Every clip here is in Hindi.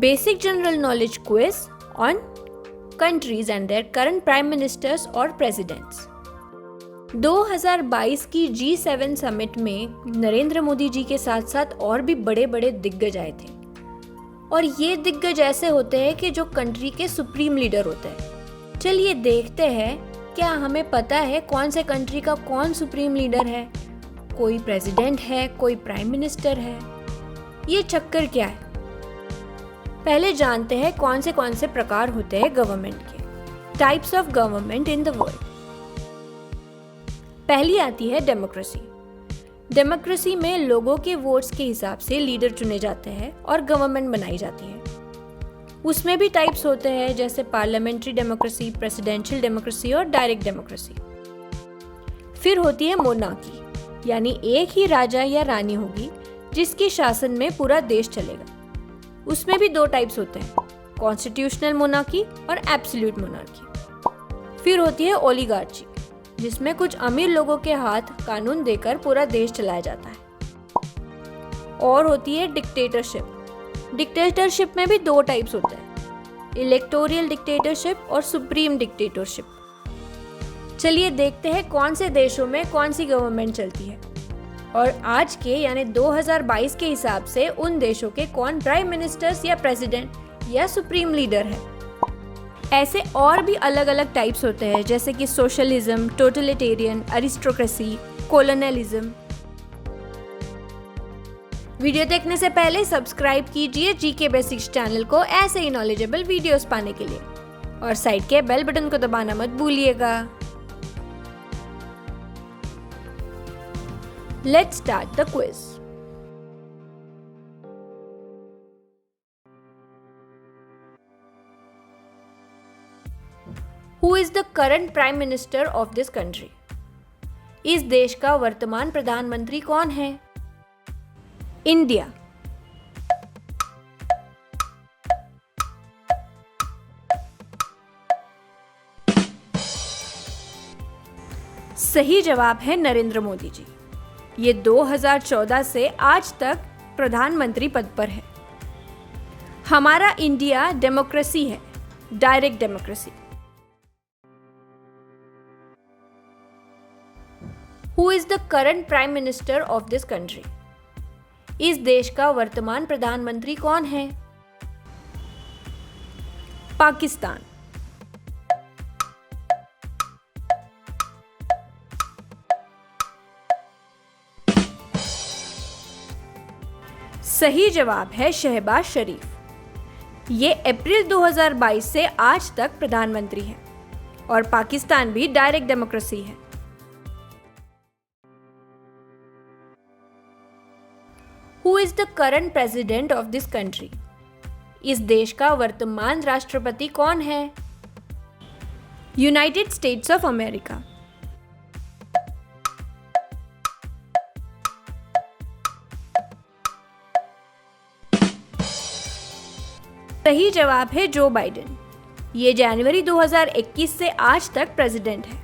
Basic general knowledge quiz on countries and their current prime ministers और presidents। 2022 की G7 समिट में नरेंद्र मोदी जी के साथ साथ और भी बड़े बड़े दिग्गज आए थे। और ये दिग्गज ऐसे होते हैं कि जो कंट्री के सुप्रीम लीडर होते हैं। चलिए देखते हैं, क्या हमें पता है कौन से कंट्री का कौन सुप्रीम लीडर है? कोई प्रेसिडेंट है, कोई प्राइम मिनिस्टर है, ये चक्कर क्या है? पहले जानते हैं कौन से प्रकार होते हैं गवर्नमेंट के। Types of government in the world. पहली आती है डेमोक्रेसी। डेमोक्रेसी में लोगों के वोट्स के हिसाब से लीडर चुने जाते हैं और गवर्नमेंट बनाई जाती है। उसमें भी टाइप्स होते हैं, जैसे पार्लियामेंट्री डेमोक्रेसी, प्रेसिडेंशियल डेमोक्रेसी और डायरेक्ट डेमोक्रेसी। फिर होती है मोनार्की, यानी एक ही राजा या रानी होगी जिसके शासन में पूरा देश चलेगा। उसमें भी दो टाइप्स होते हैं, कॉन्स्टिट्यूशनल मोनार्की और एब्सोल्यूट मोनार्की। फिर होती है ओलिगार्ची, जिसमें कुछ अमीर लोगों के हाथ कानून देकर पूरा देश चलाया जाता है। और होती है डिक्टेटरशिप। डिक्टेटरशिप में भी दो टाइप्स होते हैं, इलेक्टोरल डिक्टेटरशिप और सुप्रीम डिक्टेटरशिप। चलिए देखते हैं कौन से देशों में कौन सी गवर्नमेंट चलती है और आज के यानी 2022 के हिसाब से उन देशों के कौन प्राइम मिनिस्टर्स या प्रेसिडेंट या सुप्रीम लीडर है। ऐसे और भी अलग अलग टाइप्स होते हैं, जैसे कि socialism, totalitarian, aristocracy, colonialism. Video देखने से पहले सब्सक्राइब कीजिए जीके बेसिक्स चैनल को ऐसे ही नॉलेजेबल वीडियोस पाने के लिए, और साइड के बेल बटन को दबाना मत भूलिएगा। Let's start the quiz. Who is the current Prime Minister of this country? इस देश का वर्तमान प्रधानमंत्री कौन है? इंडिया। सही जवाब है नरेंद्र मोदी जी। ये 2014 से आज तक प्रधानमंत्री पद पर है। हमारा इंडिया डेमोक्रेसी है, direct democracy. Who is the current Prime Minister of this country? इस देश का वर्तमान प्रधानमंत्री कौन है? पाकिस्तान। सही जवाब है शहबाज शरीफ। ये अप्रैल 2022 से आज तक प्रधानमंत्री है और पाकिस्तान भी डायरेक्ट डेमोक्रेसी है। Who is the current president of this country? इस देश का वर्तमान राष्ट्रपति कौन है? United states of America. सही जवाब है जो बाइडेन। ये जनवरी 2021 से आज तक प्रेसिडेंट है।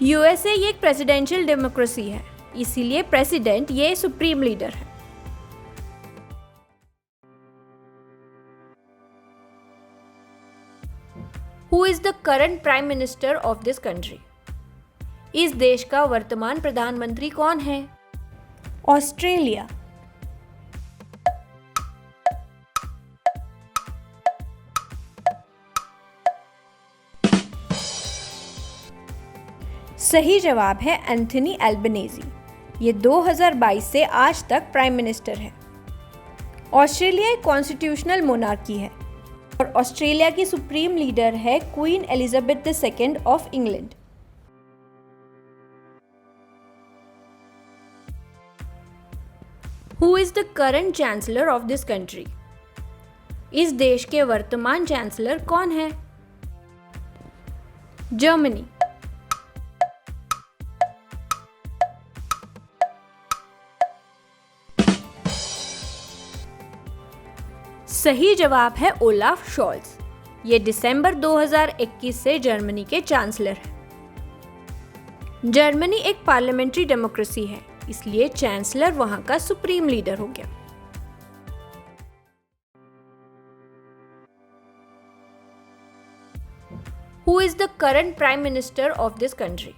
यूएसए ये एक प्रेसिडेंशियल डेमोक्रेसी है, इसीलिए प्रेसिडेंट ये सुप्रीम लीडर है। Who is the current prime minister of this country? इस देश का वर्तमान प्रधानमंत्री कौन है? ऑस्ट्रेलिया। सही जवाब है एंथनी एल्बनेज़ी। ये 2022 से आज तक प्राइम मिनिस्टर है। ऑस्ट्रेलिया एक कॉन्स्टिट्यूशनल मोनार्की है और ऑस्ट्रेलिया की सुप्रीम लीडर है queen Elizabeth II of England. Who is the current chancellor of this country? इस देश के वर्तमान चांसलर कौन है? जर्मनी। सही जवाब है ओलाफ शॉल्ज। ये दिसंबर 2021 से जर्मनी के चांसलर हैं। जर्मनी एक पार्लियामेंट्री डेमोक्रेसी है, इसलिए चांसलर वहां का सुप्रीम लीडर हो गया। Who is the current prime minister of this country?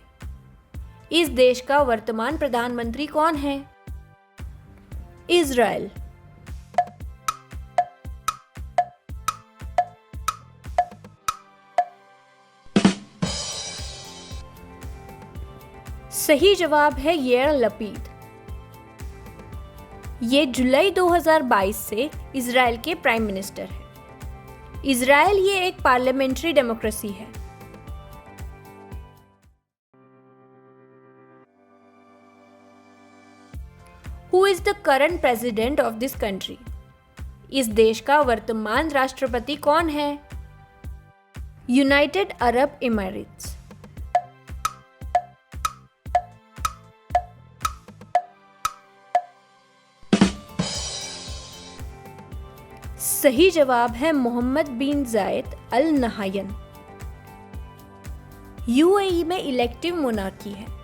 इस देश का वर्तमान प्रधानमंत्री कौन है? इजराइल। सही जवाब है यार लपीद। ये जुलाई 2022 से इजराइल के प्राइम मिनिस्टर हैं। इजराइल ये एक पार्लियामेंट्री डेमोक्रेसी है। Who is the current president of this country? इस देश का वर्तमान राष्ट्रपति कौन है? United Arab emirates. सही जवाब है मोहम्मद बिन जायद अल नहायन। यूएई में इलेक्टिव मोनार्की है।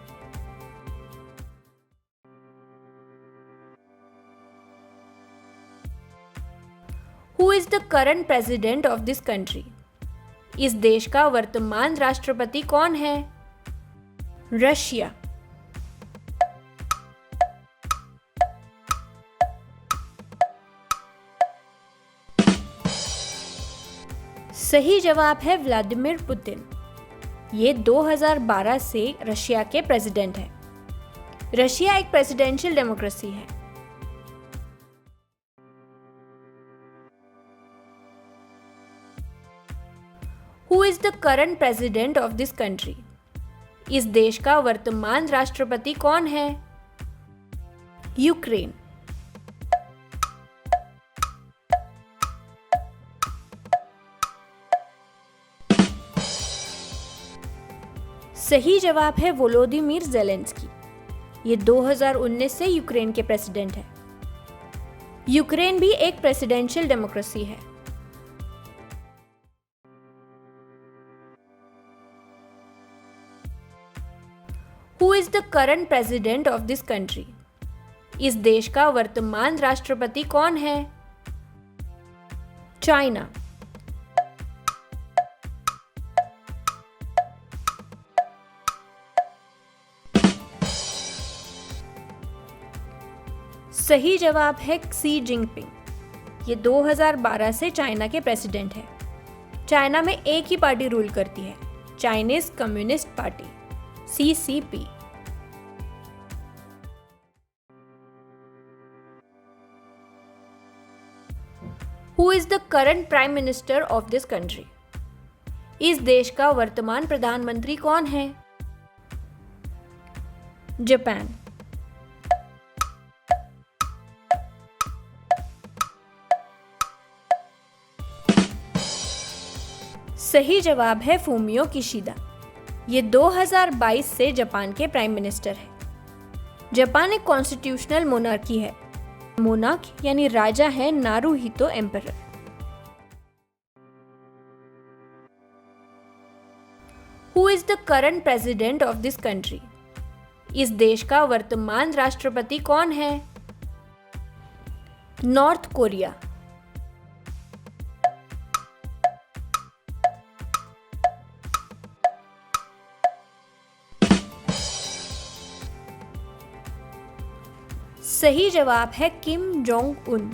Who is the current president of this country? इस देश का वर्तमान राष्ट्रपति कौन है? रशिया। सही जवाब है व्लादिमीर पुतिन। ये 2012 से रशिया के प्रेसिडेंट हैं। रशिया एक प्रेसिडेंशियल डेमोक्रेसी है। Who is the current president of this country? इस देश का वर्तमान राष्ट्रपति कौन है? यूक्रेन। सही जवाब है वोलोदिमीर ज़ेलेंस्की। ये 2019 से यूक्रेन के प्रेसिडेंट हैं। यूक्रेन भी एक प्रेसिडेंशियल डेमोक्रेसी है। Who is the current president of this country? इस देश का वर्तमान राष्ट्रपति कौन है? चाइना। सही जवाब है शी जिनपिंग। ये 2012 से चाइना के प्रेसिडेंट हैं। चाइना में एक ही पार्टी रूल करती है, Chinese communist party, CCP। Who is the current prime minister of this country? इस देश का वर्तमान प्रधानमंत्री कौन है? जापान। सही जवाब है फूमियो किशिदा। ये 2022 से जापान के प्राइम मिनिस्टर हैं। जापान एक कॉन्स्टिट्यूशनल मोनार्की है। मोनार्क यानी राजा है Naruhito emperor. Who is the current president of this country? इस देश का वर्तमान राष्ट्रपति कौन है? North Korea. सही जवाब है किम जोंग उन।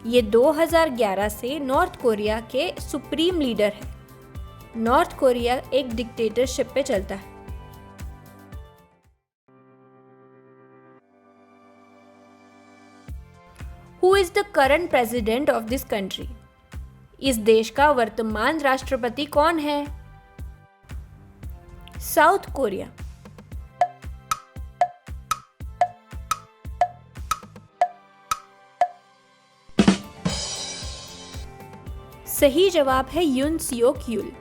ये 2011 से नॉर्थ कोरिया के सुप्रीम लीडर हैं। नॉर्थ कोरिया एक डिक्टेटरशिप पे चलता है। Who is the current president of this country? इस देश का वर्तमान राष्ट्रपति कौन है? South Korea. सही जवाब है यून सियोक यूल।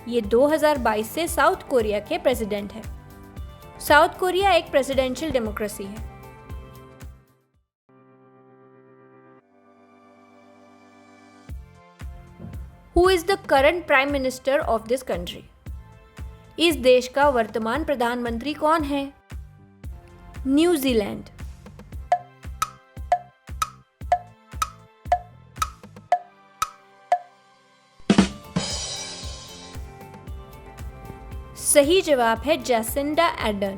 ये 2022 से साउथ कोरिया के प्रेसिडेंट हैं। साउथ कोरिया एक प्रेसिडेंशियल डेमोक्रेसी है। Who is the current prime minister of this country? इस देश का वर्तमान प्रधानमंत्री कौन है? न्यूजीलैंड। सही जवाब है जैसिंडा आर्डर्न।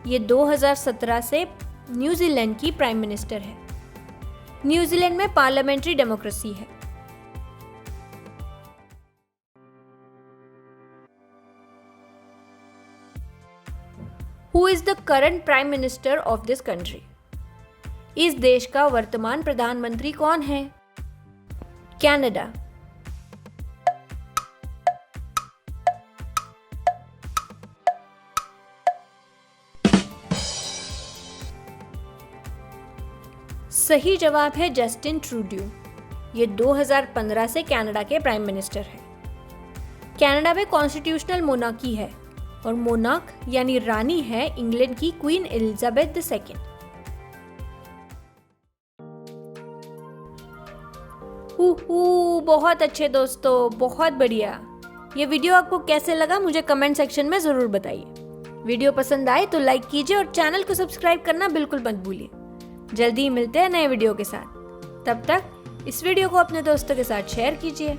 ये 2017 से न्यूजीलैंड की प्राइम मिनिस्टर है। न्यूजीलैंड में पार्लियामेंट्री डेमोक्रेसी है। Who is the current prime minister of this country? इस देश का वर्तमान प्रधानमंत्री कौन है? कनाडा। सही जवाब है जस्टिन ट्रूड्यू। ये 2015 से कनाडा के प्राइम मिनिस्टर हैं। कनाडा में कॉन्स्टिट्यूशनल मोनार्की है और मोनार्क यानी रानी है इंग्लैंड की क्वीन एलिजाबेथ II। बहुत अच्छे दोस्तों, बहुत बढ़िया। ये वीडियो आपको कैसे लगा मुझे कमेंट सेक्शन में ज़रूर बताइए। वीडियो पसंद आए तो लाइक कीजिए और चैनल को सब्सक्राइब करना बिल्कुल मत भूलिए। जल्दी ही मिलते हैं नए वीडियो के साथ। तब तक इस वीडियो को अपने दोस्तों के साथ शेयर कीजिए।